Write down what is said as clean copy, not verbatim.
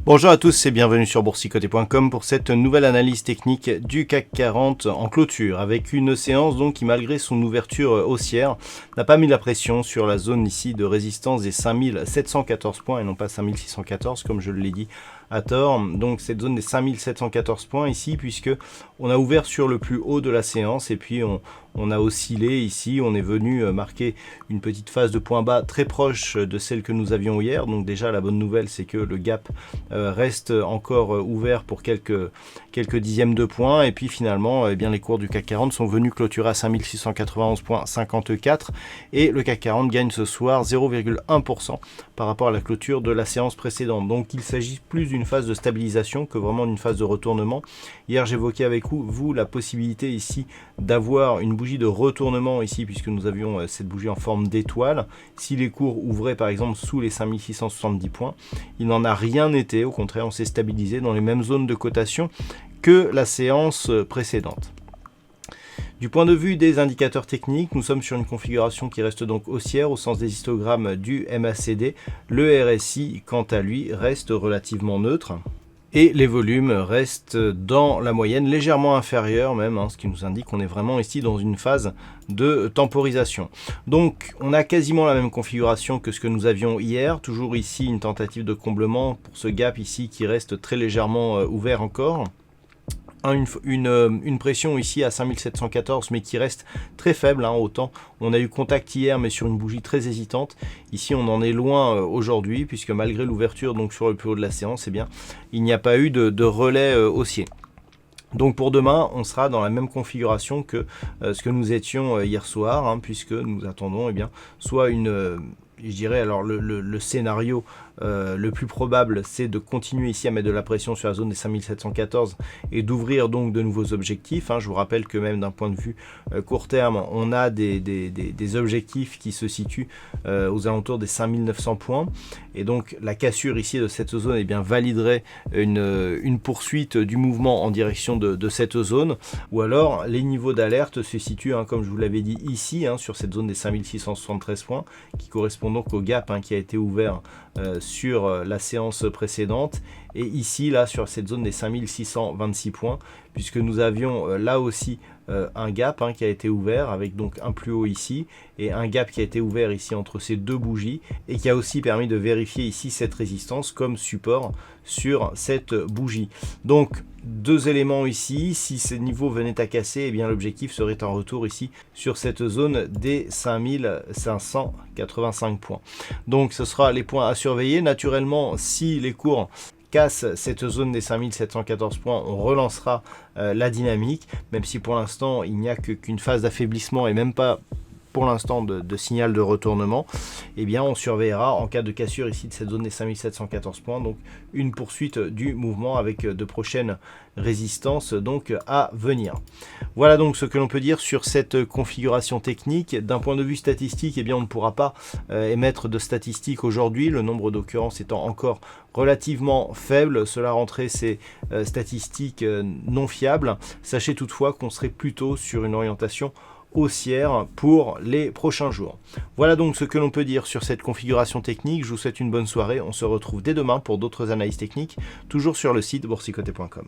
Bonjour à tous et bienvenue sur boursicoté.com pour cette nouvelle analyse technique du CAC 40 en clôture avec une séance donc qui malgré son ouverture haussière n'a pas mis la pression sur la zone ici de résistance des 5714 points et non pas 5614 comme je l'ai dit à tort. Donc cette zone des 5714 points ici puisque on a ouvert sur le plus haut de la séance et puis on a oscillé ici, on est venu marquer une petite phase de point bas très proche de celle que nous avions hier. Donc déjà la bonne nouvelle c'est que le gap reste encore ouvert pour quelques dixièmes de points et puis finalement eh bien, les cours du CAC 40 sont venus clôturer à 5691,54 et le CAC 40 gagne ce soir 0,1% par rapport à la clôture de la séance précédente. Donc il s'agit plus d'une phase de stabilisation que vraiment d'une phase de retournement. Hier j'évoquais avec vous la possibilité ici d'avoir une bougie de retournement ici puisque nous avions cette bougie en forme d'étoile. Si les cours ouvraient par exemple sous les 5670 points, il n'en a rien été, au contraire on s'est stabilisé dans les mêmes zones de cotation que la séance précédente. Du point de vue des indicateurs techniques, nous sommes sur une configuration qui reste donc haussière au sens des histogrammes du MACD. Le RSI quant à lui reste relativement neutre. Et les volumes restent dans la moyenne, légèrement inférieurs même, ce qui nous indique qu'on est vraiment ici dans une phase de temporisation. Donc on a quasiment la même configuration que ce que nous avions hier, toujours ici une tentative de comblement pour ce gap ici qui reste très légèrement ouvert encore. Une pression ici à 5714 mais qui reste très faible, autant on a eu contact hier mais sur une bougie très hésitante. Ici on en est loin aujourd'hui puisque malgré l'ouverture donc sur le plus haut de la séance, eh bien, il n'y a pas eu de relais haussier. Donc pour demain, on sera dans la même configuration que ce que nous étions hier soir, puisque nous attendons eh bien, soit je dirais alors le scénario le plus probable c'est de continuer ici à mettre de la pression sur la zone des 5714 et d'ouvrir donc de nouveaux objectifs. Je vous rappelle que même d'un point de vue court terme on a des objectifs qui se situent aux alentours des 5900 points et donc la cassure ici de cette zone eh bien, validerait une poursuite du mouvement en direction de cette zone, ou alors les niveaux d'alerte se situent comme je vous l'avais dit ici sur cette zone des 5673 points qui correspond donc au gap qui a été ouvert sur la séance précédente et ici là sur cette zone des 5626 points puisque nous avions là aussi un gap qui a été ouvert avec donc un plus haut ici et un gap qui a été ouvert ici entre ces deux bougies et qui a aussi permis de vérifier ici cette résistance comme support sur cette bougie. Donc deux éléments ici, si ces niveaux venaient à casser, eh bien l'objectif serait un retour ici sur cette zone des 5585 points. Donc ce sera les points à surveiller. Naturellement, si les cours casse cette zone des 5714 points, on relancera la dynamique, même si pour l'instant il n'y a qu'une phase d'affaiblissement et même pas pour l'instant de signal de retournement. Eh bien on surveillera en cas de cassure ici de cette zone des 5714 points, donc une poursuite du mouvement avec de prochaines résistances donc à venir. Voilà donc ce que l'on peut dire sur cette configuration technique. D'un point de vue statistique, eh bien on ne pourra pas émettre de statistiques aujourd'hui, le nombre d'occurrences étant encore relativement faible. Cela rentrait ces statistiques non fiables. Sachez toutefois qu'on serait plutôt sur une orientation haussière pour les prochains jours. Voilà donc ce que l'on peut dire sur cette configuration technique. Je vous souhaite une bonne soirée. On se retrouve dès demain pour d'autres analyses techniques, toujours sur le site boursicoté.com.